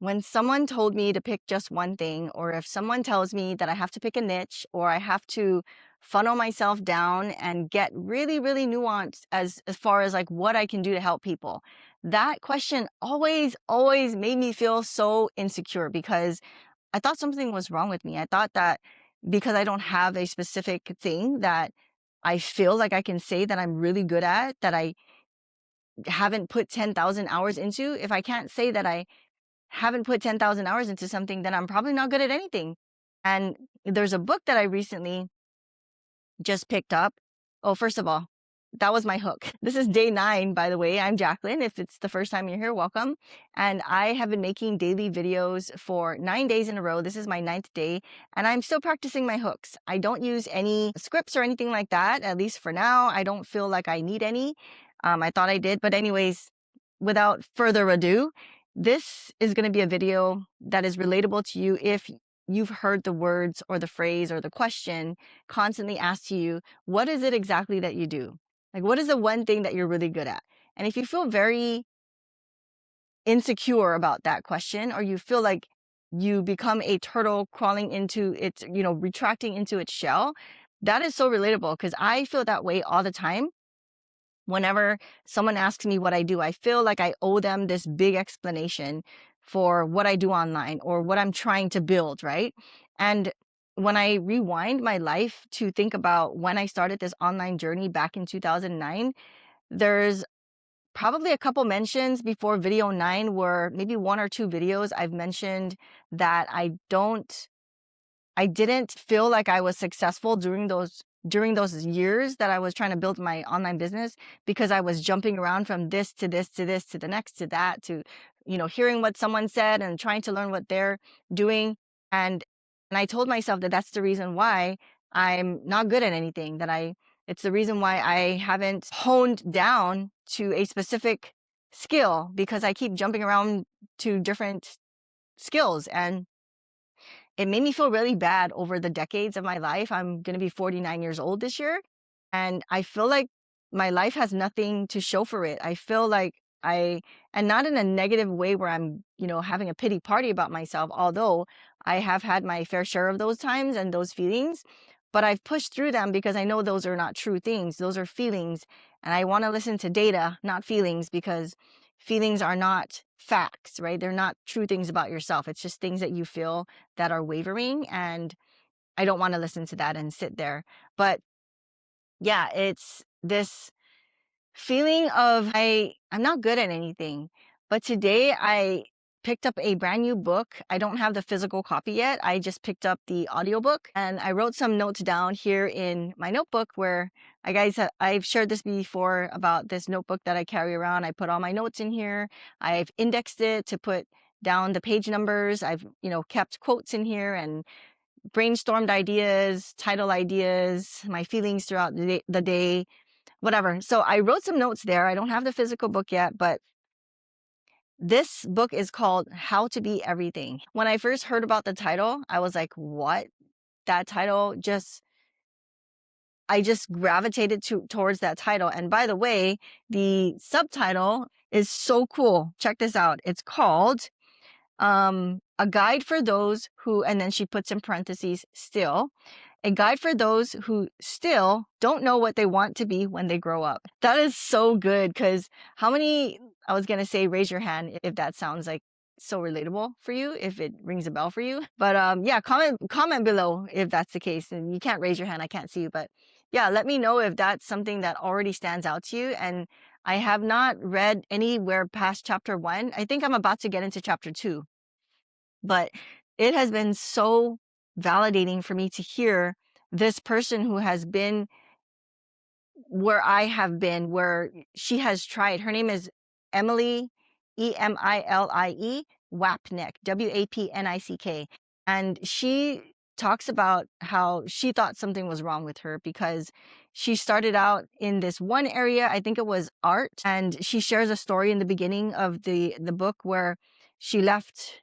When someone told me to pick just one thing, or if someone tells me that I have to pick a niche, or I have to funnel myself down and get really, really nuanced as far as like what I can do to help people, that question always made me feel so insecure because I thought something was wrong with me. I thought that because I don't have a specific thing that I feel like I can say that I'm really good at, that I haven't put 10,000 hours into, if I can't say that I haven't put 10,000 hours into something, then I'm probably not good at anything. And there's a book that I recently just picked up. Oh, first of all, that was my hook. This is day 9, by the way. I'm Jacqueline. If it's the first time you're here, welcome. And I have been making daily videos for 9 days in a row. This is my 9th day, and I'm still practicing my hooks. I don't use any scripts or anything like that, at least for now. I don't feel like I need any. I thought I did, but anyways, without further ado, this is going to be a video that is relatable to you if you've heard the words or the phrase or the question constantly asked to you, what is it exactly that you do? Like, what is the one thing that you're really good at? And if you feel very insecure about that question, or you feel like you become a turtle crawling into its, retracting into its shell, that is so relatable because I feel that way all the time. Whenever someone asks me what I do, I feel like I owe them this big explanation for what I do online or what I'm trying to build, right? And when I rewind my life to think about when I started this online journey back in 2009, there's probably a couple mentions before video 9 where maybe 1 or 2 videos I've mentioned that I didn't feel like I was successful during those years that I was trying to build my online business because I was jumping around from this to this to this to the next to that to hearing what someone said and trying to learn what they're doing. And and I told myself that that's the reason why I'm not good at anything, that I it's the reason why I haven't honed down to a specific skill, because I keep jumping around to different skills. And it made me feel really bad over the decades of my life. I'm going to be 49 years old this year, and I feel like my life has nothing to show for it. I feel like and not in a negative way where I'm, having a pity party about myself, although I have had my fair share of those times and those feelings, but I've pushed through them because I know those are not true things. Those are feelings, and I want to listen to data, not feelings, because feelings are not facts, right? They're not true things about yourself. It's just things that you feel that are wavering, and I don't want to listen to that and sit there. But yeah, it's this feeling of I'm not good at anything. But today I picked up a brand new book. I don't have the physical copy yet. I just picked up the audiobook, and I wrote some notes down here in my notebook where I've shared this before about this notebook that I carry around. I put all my notes in here. I've indexed it to put down the page numbers. I've, kept quotes in here and brainstormed ideas, title ideas, my feelings throughout the day, whatever. So I wrote some notes there. I don't have the physical book yet, but this book is called How to Be Everything. When I first heard about the title, I was like, what? That title I just gravitated towards that title. And by the way, the subtitle is so cool. Check this out. It's called A Guide for Those Who, and then she puts in parentheses, still, a guide for those who still don't know what they want to be when they grow up. That is so good, because I was going to say, raise your hand if that sounds like so relatable for you, if it rings a bell for you. But yeah, comment below if that's the case. And you can't raise your hand, I can't see you, but yeah, let me know if that's something that already stands out to you. And I have not read anywhere past chapter 1. I think I'm about to get into chapter 2. But it has been so validating for me to hear this person who has been where I have been, where she has tried. Her name is Emilie, Emilie Wapnick, Wapnick. And she talks about how she thought something was wrong with her because she started out in this one area. I think it was art. And she shares a story in the beginning of the book where she left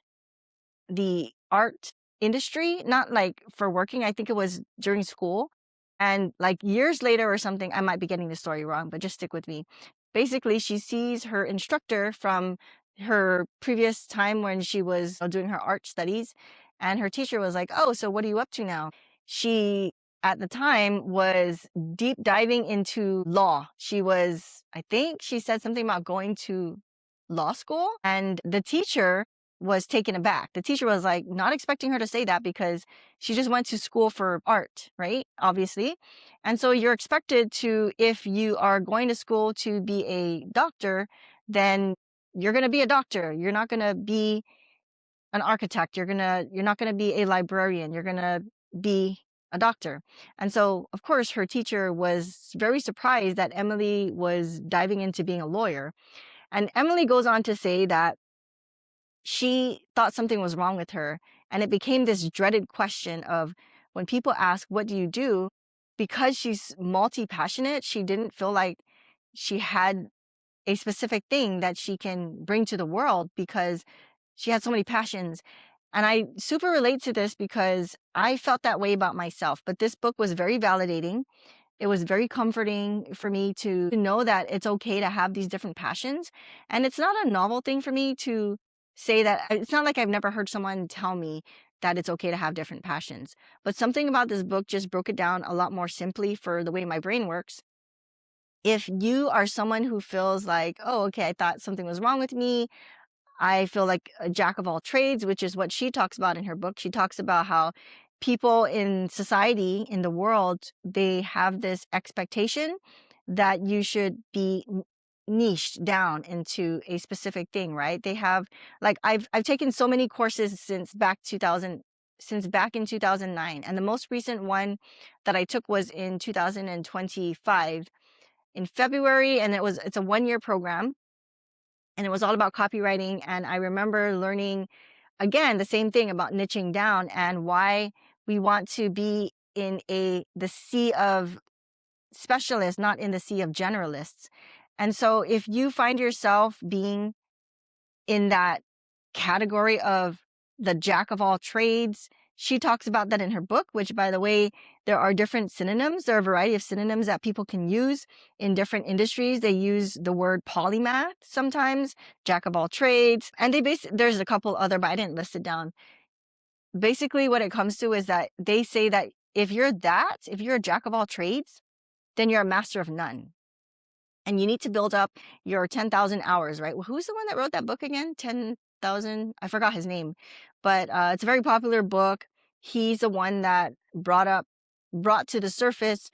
the art industry, not like for working. I think it was during school. And like years later or something, I might be getting the story wrong, but just stick with me. Basically, she sees her instructor from her previous time when she was doing her art studies, and her teacher was like, "Oh, so what are you up to now?" She, at the time, was deep diving into law. She was, I think she said something about going to law school, and the teacher was taken aback. The teacher was like not expecting her to say that because she just went to school for art, right? Obviously. And so you're expected to, if you are going to school to be a doctor, then you're going to be a doctor. You're not going to be an architect. You're not going to be a librarian. You're going to be a doctor. And so, of course, her teacher was very surprised that Emily was diving into being a lawyer. And Emily goes on to say that she thought something was wrong with her. And it became this dreaded question of when people ask, "What do you do?" Because she's multi passionate, she didn't feel like she had a specific thing that she can bring to the world because she had so many passions. And I super relate to this because I felt that way about myself. But this book was very validating. It was very comforting for me to know that it's okay to have these different passions. And it's not a novel thing for me to say that. It's not like I've never heard someone tell me that it's okay to have different passions. But something about this book just broke it down a lot more simply for the way my brain works. If you are someone who feels like, "Oh, okay, I thought something was wrong with me. I feel like a jack of all trades," which is what she talks about in her book. She talks about how people in society, in the world, they have this expectation that you should be niched down into a specific thing, right? They have, like, I've taken so many courses since back in 2009, and the most recent one that I took was in 2025 in February, and it's a 1-year program, and it was all about copywriting. And I remember learning again the same thing about niching down and why we want to be in the sea of specialists, not in the sea of generalists. And so if you find yourself being in that category of the jack of all trades. She talks about that in her book, which, by the way, there are different synonyms. There are a variety of synonyms that people can use in different industries. They use the word polymath sometimes, jack of all trades. And there's a couple other, but I didn't list it down. Basically, what it comes to is that they say that if you're a jack of all trades, then you're a master of none. And you need to build up your 10,000 hours, right? Well, who's the one that wrote that book again? 10,000? I forgot his name, but it's a very popular book. He's the one that brought to the surface,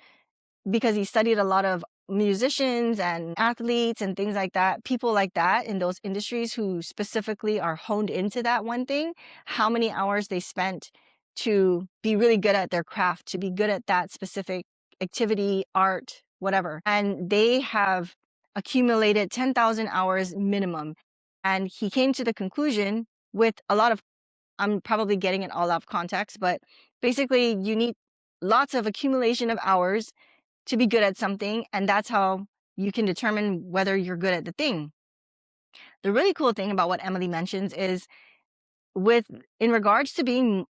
because he studied a lot of musicians and athletes and things like that, people like that in those industries who specifically are honed into that one thing, how many hours they spent to be really good at their craft, to be good at that specific activity, art, whatever. And they have accumulated 10,000 hours minimum. And he came to the conclusion with a lot of, I'm probably getting it all out of context, but basically you need lots of accumulation of hours to be good at something, and that's how you can determine whether you're good at the thing. The really cool thing about what Emily mentions is in regards to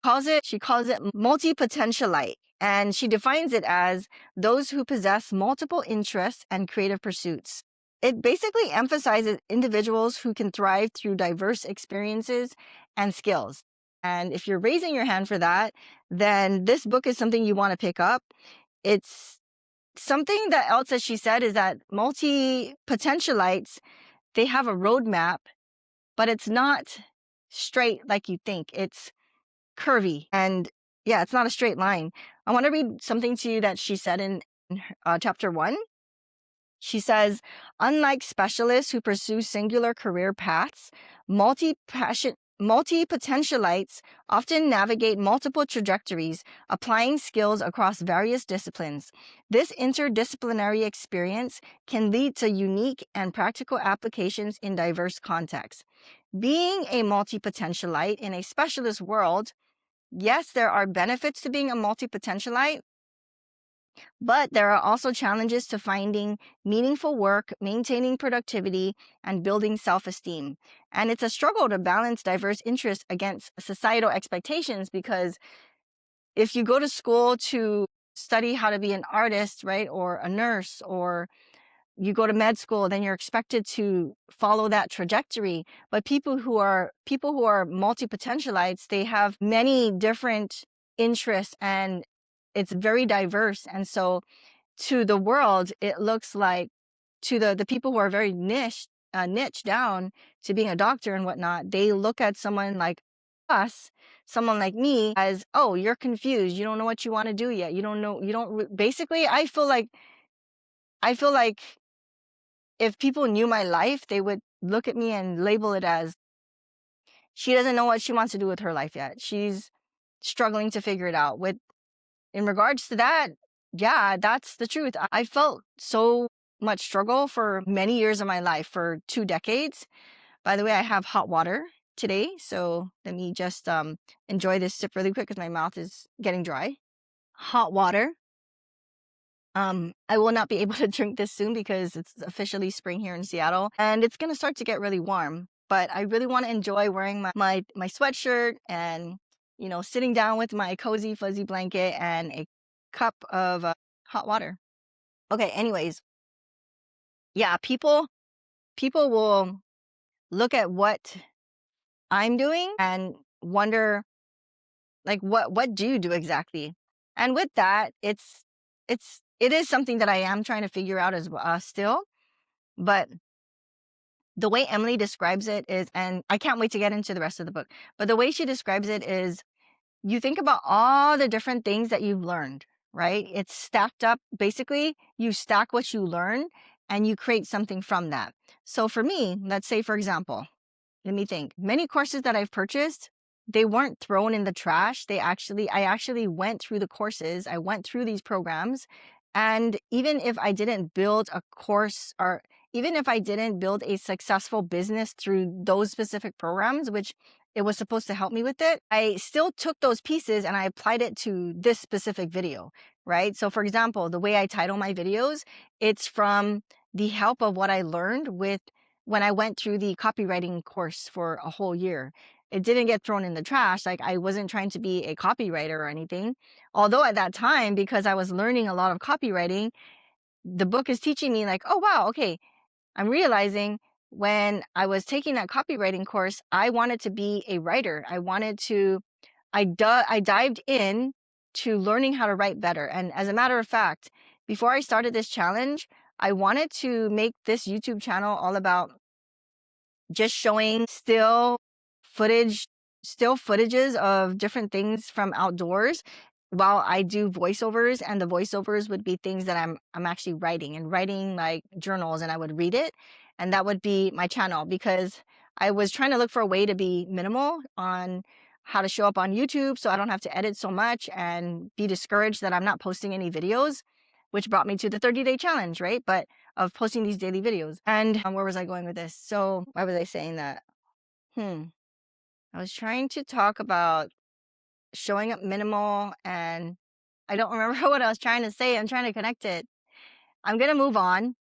she calls it multi-potentialite, and she defines it as those who possess multiple interests and creative pursuits. It basically emphasizes individuals who can thrive through diverse experiences and skills. And if you're raising your hand for that, then this book is something you want to pick up. It's something that else that she said is that multi-potentialites, they have a roadmap, but it's not straight like you think. It's curvy. And yeah, it's not a straight line. I want to read something to you that she said in chapter 1. She says, unlike specialists who pursue singular career paths, multi-potentialites often navigate multiple trajectories, applying skills across various disciplines. This interdisciplinary experience can lead to unique and practical applications in diverse contexts. Being a multi-potentialite in a specialist world, yes, there are benefits to being a multi-potentialite, but there are also challenges to finding meaningful work, maintaining productivity, and building self-esteem. And it's a struggle to balance diverse interests against societal expectations, because if you go to school to study how to be an artist, right, or a nurse or you go to med school, then you're expected to follow that trajectory. But people who are multi-potentialites, they have many different interests, and it's very diverse. And so to the world, it looks like, to the people who are very niche down to being a doctor and whatnot, they look at someone like us, someone like me, as, oh, you're confused. You don't know what you want to do yet. You don't know. You don't. Basically, I feel like if people knew my life, they would look at me and label it as, she doesn't know what she wants to do with her life yet. She's struggling to figure it out. With In regards to that, yeah, that's the truth. I felt so much struggle for many years of my life, for 2 decades. By the way, I have hot water today, so let me just enjoy this sip really quick because my mouth is getting dry. Hot water. I will not be able to drink this soon because it's officially spring here in Seattle, and it's gonna start to get really warm. But I really want to enjoy wearing my sweatshirt and, sitting down with my cozy fuzzy blanket and a cup of hot water. Okay, anyways, yeah, people will look at what I'm doing and wonder, like, what do you do exactly? And with that, it is something that I am trying to figure out as still. But the way Emily describes it is, and I can't wait to get into the rest of the book, but the way she describes it is, you think about all the different things that you've learned, right? It's stacked up. Basically, you stack what you learn and you create something from that. So for me, let's say, for example, let me think. Many courses that I've purchased, they weren't thrown in the trash. I actually went through the courses. I went through these programs. And even if I didn't build a course, or even if I didn't build a successful business through those specific programs, which it was supposed to help me with it, I still took those pieces and I applied it to this specific video, right? So for example, the way I title my videos, it's from the help of what I learned when I went through the copywriting course for a whole year. It didn't get thrown in the trash. Like, I wasn't trying to be a copywriter or anything. Although at that time, because I was learning a lot of copywriting, the book is teaching me, like, oh wow, okay, I'm realizing when I was taking that copywriting course, I wanted to be a writer. I dived in to learning how to write better. And as a matter of fact, before I started this challenge, I wanted to make this YouTube channel all about just showing still footages of different things from outdoors while I do voiceovers. And the voiceovers would be things that I'm actually writing like journals, and I would read it, and that would be my channel, because I was trying to look for a way to be minimal on how to show up on YouTube so I don't have to edit so much and be discouraged that I'm not posting any videos, which brought me to the 30-day challenge, right? But of posting these daily videos. And where was I going with this? So why was I saying that? I was trying to talk about showing up minimal, and I don't remember what I was trying to say. I'm trying to connect it. I'm going to move on.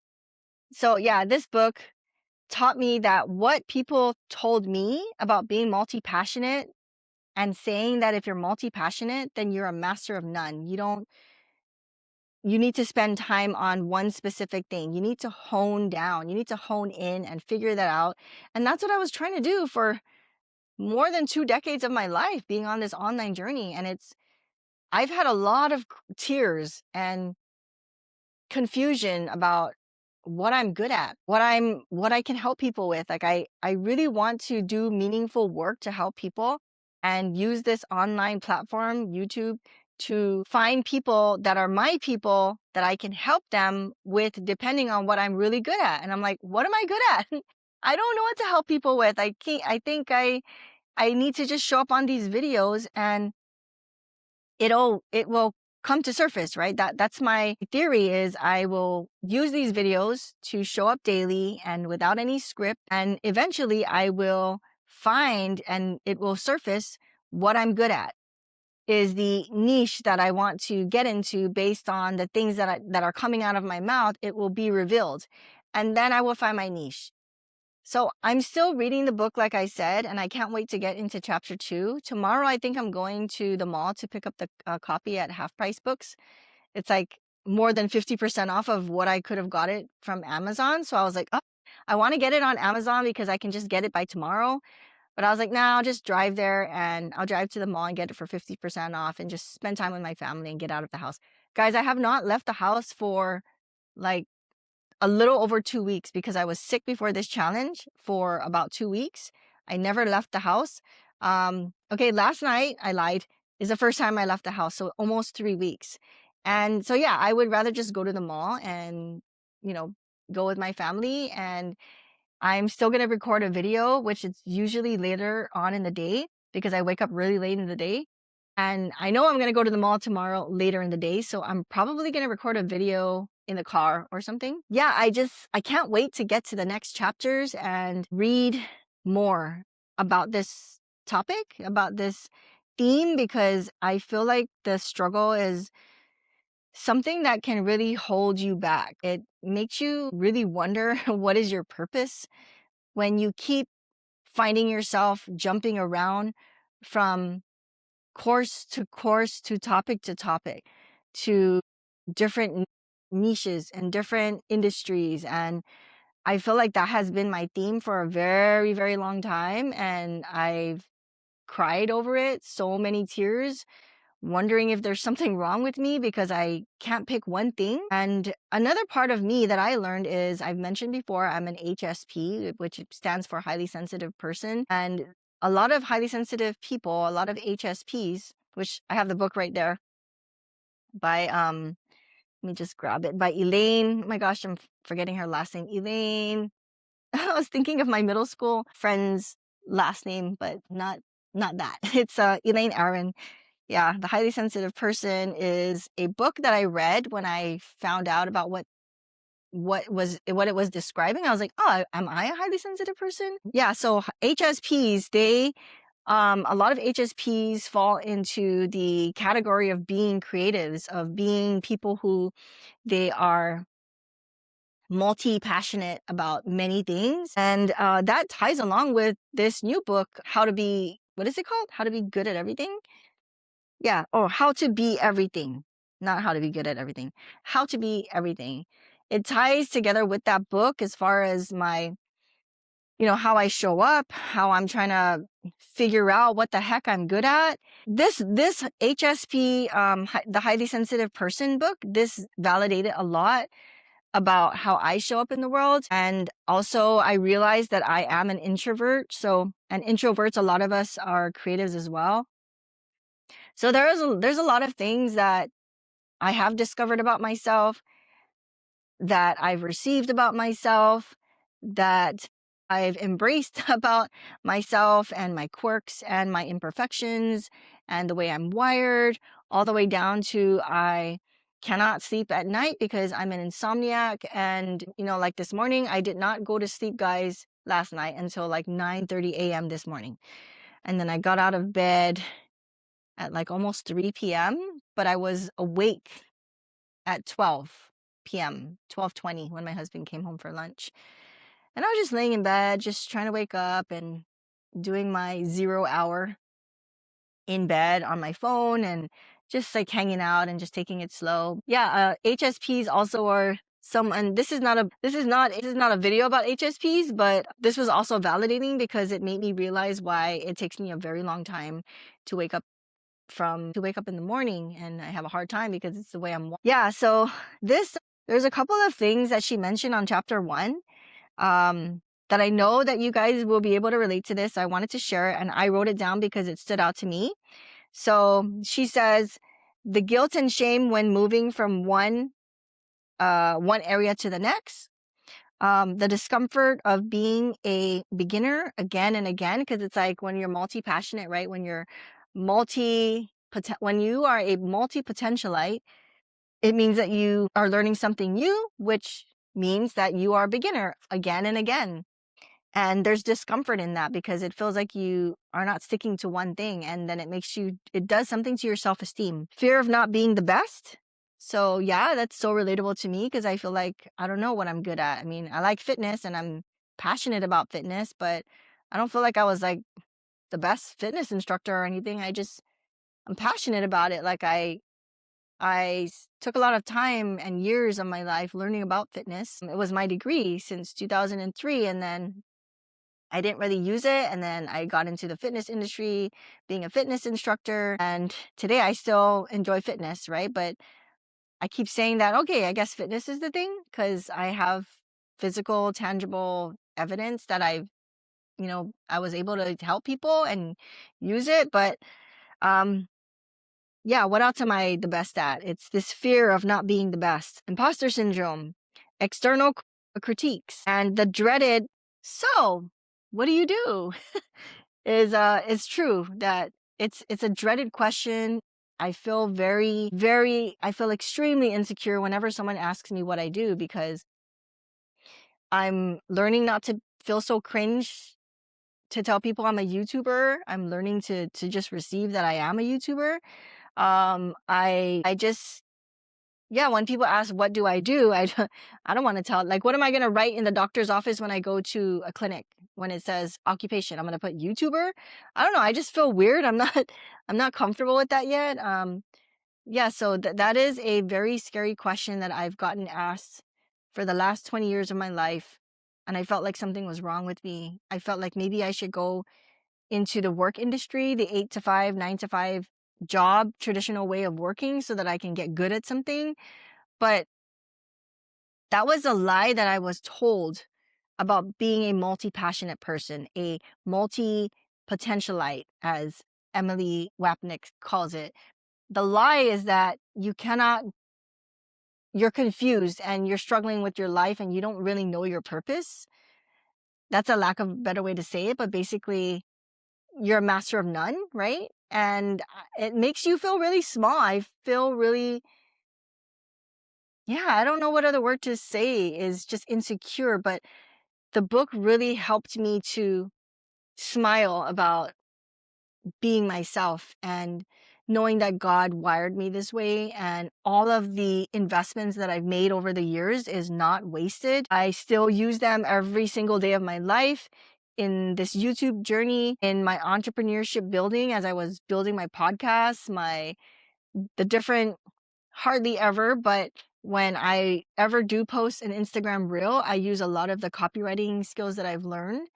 So yeah, this book taught me that what people told me about being multi-passionate, and saying that if you're multi-passionate, then you're a master of none. You need to spend time on one specific thing. You need to hone down. You need to hone in and figure that out. And that's what I was trying to do for more than 2 decades of my life, being on this online journey. And I've had a lot of tears and confusion about what I'm good at, what I can help people with. Like, I really want to do meaningful work to help people and use this online platform, YouTube, to find people that are my people that I can help them with, depending on what I'm really good at. And I'm like, what am I good at? I don't know what to help people with. I think I need to just show up on these videos, and it will come to surface, right? That's my theory. Is I will use these videos to show up daily and without any script, and eventually I will find, and it will surface, what I'm good at, is the niche that I want to get into. Based on the things that are coming out of my mouth, it will be revealed, and then I will find my niche. So I'm still reading the book, like I said, and I can't wait to get into chapter 2. Tomorrow, I think I'm going to the mall to pick up the copy at Half Price Books. It's like more than 50% off of what I could have got it from Amazon. So I was like, oh, I want to get it on Amazon because I can just get it by tomorrow. But I was like, nah, I'll just drive there and I'll drive to the mall and get it for 50% off and just spend time with my family and get out of the house. Guys, I have not left the house for like a little over 2 weeks because I was sick before this challenge for about 2 weeks. I never left the house. Okay, last night I lied is the first time I left the house, so almost 3 weeks. And so yeah, I would rather just go to the mall and you know go with my family. And I'm still gonna record a video, which is usually later on in the day because I wake up really late in the day. And I know I'm gonna go to the mall tomorrow later in the day, so I'm probably gonna record a video in the car or something. Yeah, I can't wait to get to the next chapters and read more about this topic, about this theme, because I feel like the struggle is something that can really hold you back. It makes you really wonder what is your purpose when you keep finding yourself jumping around from course to topic to different niches and different industries. And I feel like that has been my theme for a very, very long time. And I've cried over it, so many tears, wondering if there's something wrong with me because I can't pick one thing. And another part of me that I learned is I've mentioned before, I'm an HSP, which stands for highly sensitive person. And a lot of highly sensitive people, a lot of HSPs, which I have the book right there by, let me just grab it, by Elaine. Oh my gosh, I'm forgetting her last name. Elaine. I was thinking of my middle school friend's last name, but not that. It's Elaine Aron. Yeah, The Highly Sensitive Person is a book that I read when I found out about what it was describing. I was like, oh, am I a highly sensitive person? Yeah, so HSPs, they a lot of HSPs fall into the category of being creatives, of being people who they are multi-passionate about many things. And that ties along with this new book, How to Be, what is it called? How to Be Good at Everything? Yeah, or How to Be Everything. Not How to Be Good at Everything. How to Be Everything. It ties together with that book as far as my, how I show up, how I'm trying to figure out what the heck I'm good at. This HSP, the Highly Sensitive Person book, this validated a lot about how I show up in the world. And also I realized that I am an introvert. So, and introverts, a lot of us are creatives as well. So there's a lot of things that I have discovered about myself, that I've received about myself, that I've embraced about myself and my quirks and my imperfections and the way I'm wired, all the way down to I cannot sleep at night because I'm an insomniac. And, like this morning, I did not go to sleep, guys, last night until like 9:30 a.m. this morning. And then I got out of bed at like almost 3 p.m., but I was awake at 12 p.m., 12:20 when my husband came home for lunch. And I was just laying in bed, just trying to wake up and doing my 0 hour in bed on my phone and just like hanging out and just taking it slow. Yeah, HSPs also are some, and this is not a video about HSPs, but this was also validating because it made me realize why it takes me a very long time to wake up in the morning, and I have a hard time because it's the way yeah. So there's a couple of things that she mentioned on chapter 1 that I know that you guys will be able to relate to this. I wanted to share it and I wrote it down because it stood out to me. So she says the guilt and shame when moving from one area to the next, the discomfort of being a beginner again and again, because it's like when you're multi-passionate, right? When you are a multi-potentialite, it means that you are learning something new, which means that you are a beginner again and again. And there's discomfort in that because it feels like you are not sticking to one thing. And then it does something to your self-esteem. Fear of not being the best. So yeah, that's so relatable to me because I feel like I don't know what I'm good at. I mean, I like fitness and I'm passionate about fitness, but I don't feel like I was like the best fitness instructor or anything. I'm passionate about it. Like took a lot of time and years of my life learning about fitness. It was my degree since 2003, and then I didn't really use it. And then I got into the fitness industry, being a fitness instructor. And today I still enjoy fitness, right? But I keep saying that, okay, I guess fitness is the thing because I have physical, tangible evidence that I was able to help people and use it. But um, yeah, what else am I the best at? It's this fear of not being the best, imposter syndrome, external critiques, and the dreaded, so what do you do? Is true that it's a dreaded question. I feel I feel extremely insecure whenever someone asks me what I do because I'm learning not to feel so cringe to tell people I'm a YouTuber. I'm learning to just receive that I am a YouTuber. I just Yeah, when people ask what do I do, I don't want to tell. Like, what am I gonna write in the doctor's office when I go to a clinic when it says occupation? I'm gonna put YouTuber. I don't know. I just feel weird. I'm not I'm not comfortable with that yet. Yeah, so that is a very scary question that I've gotten asked for the last 20 years of my life. And I felt like something was wrong with me. I felt like maybe I should go into the work industry, the 8 to 5, 9 to 5 job, traditional way of working so that I can get good at something. But that was a lie that I was told about being a multi-passionate person, a multi-potentialite, as Emily Wapnick calls it. The lie is that you're confused and you're struggling with your life and you don't really know your purpose. That's a lack of a better way to say it, but basically you're a master of none, right? And it makes you feel really small. I feel really, yeah, I don't know what other word to say, is just insecure. But the book really helped me to smile about being myself and knowing that God wired me this way, and all of the investments that I've made over the years is not wasted. I still use them every single day of my life in this YouTube journey, in my entrepreneurship building as I was building my podcast, the different hardly ever, but when I ever do post an Instagram reel, I use a lot of the copywriting skills that I've learned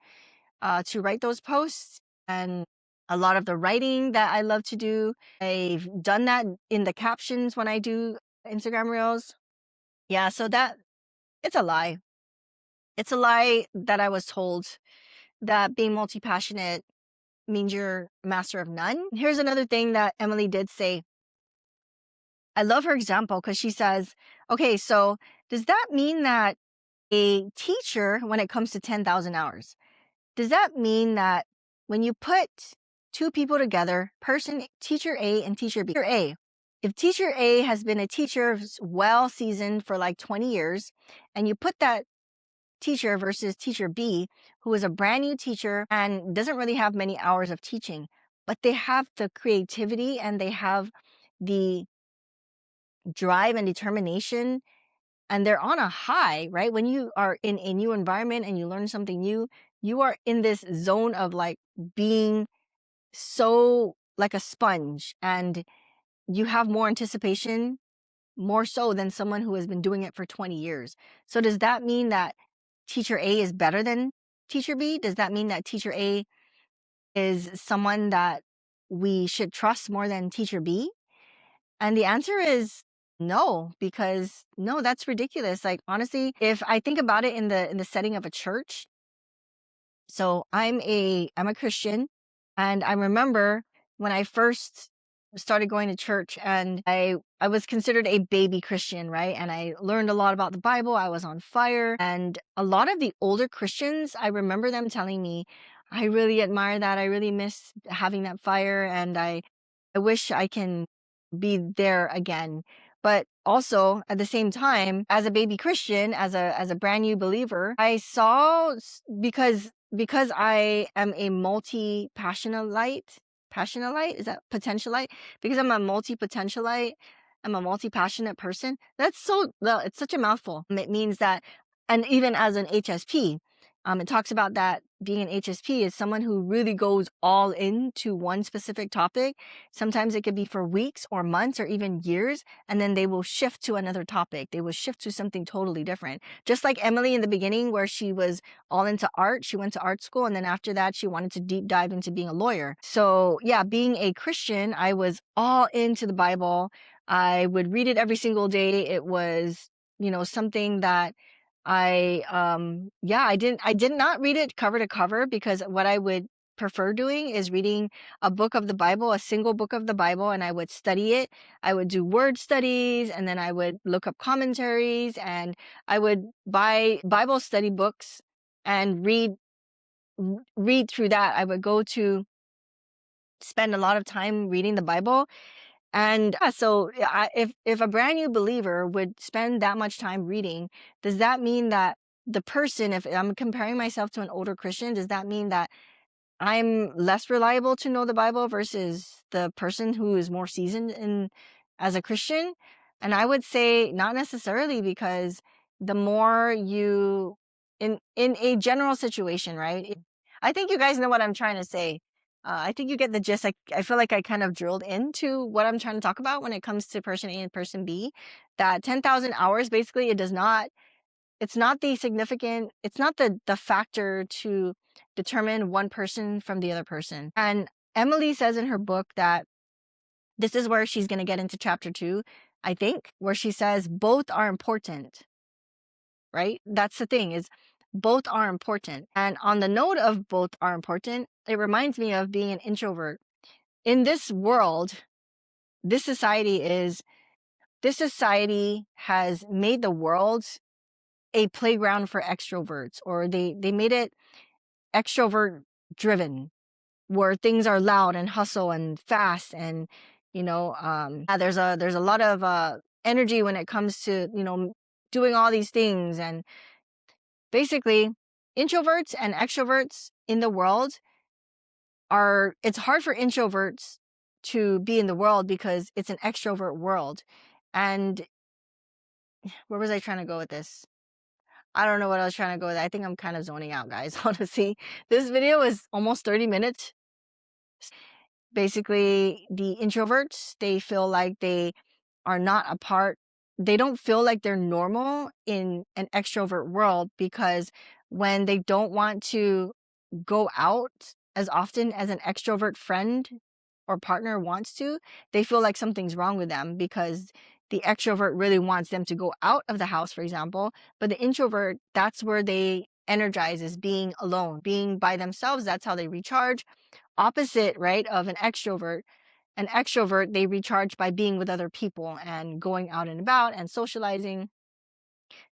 to write those posts, and a lot of the writing that I love to do. I've done that in the captions when I do Instagram reels. Yeah, so that it's a lie. It's a lie that I was told that being multi passionate means you're a master of none. Here's another thing that Emily did say. I love her example because she says, okay, so does that mean that a teacher, when it comes to 10,000 hours, does that mean that when you put two people together, teacher A and teacher B, teacher A, if teacher A has been a teacher well seasoned for like 20 years, and you put that teacher versus teacher B, who is a brand new teacher and doesn't really have many hours of teaching, but they have the creativity and they have the drive and determination, and they're on a high, right? When you are in a new environment and you learn something new, you are in this zone of like being so like a sponge, and you have more anticipation, more so than someone who has been doing it for 20 years. So does that mean that teacher A is better than teacher B? Does that mean that teacher A is someone that we should trust more than teacher B? And the answer is no, because no, that's ridiculous. Like, honestly, if I think about it in the setting of a church, so I'm a Christian, and I remember when I first started going to church, and I was considered a baby Christian, right? And I learned a lot about the Bible. I was on fire, and a lot of the older Christians, I remember them telling me, I really admire that. I really miss having that fire, and I wish I can be there again. But also at the same time, as a baby Christian, as a brand new believer, I saw because I am a passionalite, is that potentialite? Because I'm a multi-potentialite, I'm a multi-passionate person. Well, it's such a mouthful. It means that, and even as an HSP, It talks about that being an HSP is someone who really goes all into one specific topic. Sometimes it could be for weeks or months or even years, and then they will shift to another topic. They will shift to something totally different. Just like Emily in the beginning, where she was all into art. She went to art school, and then after that, she wanted to deep dive into being a lawyer. So, yeah, being a Christian, I was all into the Bible. I would read it every single day. It was, something that I did not read it cover to cover, because what I would prefer doing is reading a book of the Bible, a single book of the Bible, and I would study it. I would do word studies, and then I would look up commentaries, and I would buy Bible study books and read through that. I would go to spend a lot of time reading the Bible. And yeah, so if a brand new believer would spend that much time reading, does that mean that the person, if I'm comparing myself to an older Christian, does that mean that I'm less reliable to know the Bible versus the person who is more seasoned in as a Christian? And I would say not necessarily, because the more you in a general situation, right? I think you guys know what I'm trying to say. I think you get the gist. I feel like I kind of drilled into what I'm trying to talk about when it comes to person A and person B. That 10,000 hours, basically, it's not the significant, it's not the factor to determine one person from the other person. And Emily says in her book that this is where she's going to get into chapter 2, I think, where she says both are important, right? That's the thing, is both are important. And on the note of both are important, it reminds me of being an introvert. In this world, this society has made the world a playground for extroverts, or they made it extrovert driven, where things are loud and hustle and fast, and there's a lot of energy when it comes to doing all these things. And basically, introverts and extroverts in the world it's hard for introverts to be in the world because it's an extrovert world. And where was I trying to go with this? I don't know what I was trying to go with. I think I'm kind of zoning out, guys. Honestly, this video is almost 30 minutes. Basically, the introverts, they feel like they are not a part. They don't feel like they're normal in an extrovert world, because when they don't want to go out as often as an extrovert friend or partner wants to, they feel like something's wrong with them, because the extrovert really wants them to go out of the house, for example. But the introvert, that's where they energize, is being alone, being by themselves. That's how they recharge. Opposite, right, of an extrovert. An extrovert, they recharge by being with other people and going out and about and socializing.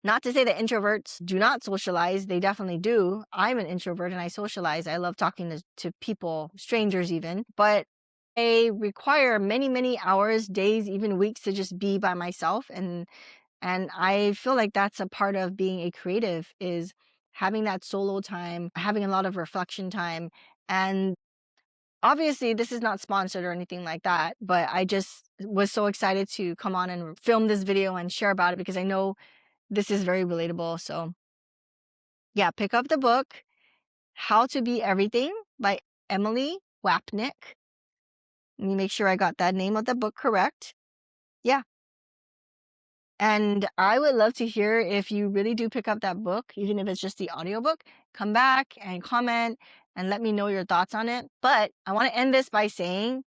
Not to say that introverts do not socialize. They definitely do. I'm an introvert and I socialize. I love talking to people, strangers even. But I require many, many hours, days, even weeks to just be by myself. And I feel like that's a part of being a creative, is having that solo time, having a lot of reflection time. And obviously, this is not sponsored or anything like that, but I just was so excited to come on and film this video and share about it, because I know this is very relatable. So yeah, pick up the book, How to Be Everything by Emily Wapnick. Let me make sure I got that name of the book correct. Yeah. And I would love to hear if you really do pick up that book, even if it's just the audiobook. Come back and comment and let me know your thoughts on it. But I want to end this by saying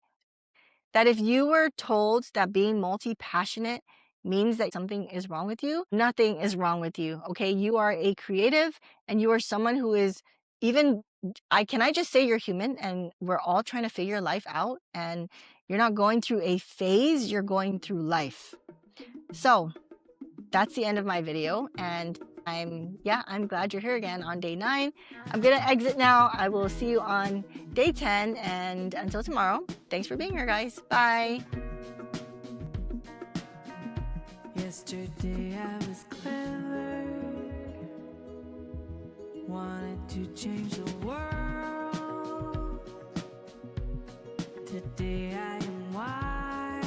that if you were told that being multi-passionate means that something is wrong with you, nothing is wrong with you, okay? You are a creative, and you are someone who is can I just say you're human, and we're all trying to figure life out, and you're not going through a phase, you're going through life. So that's the end of my video, and I'm glad you're here again on day 9. I'm gonna exit now. I will see you on day 10, and until tomorrow, thanks for being here, guys. Bye. Yesterday I was clever, wanted to change the world. Today I am wise,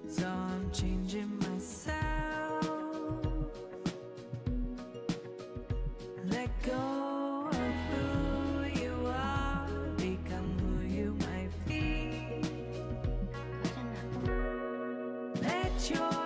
so I'm changing myself. your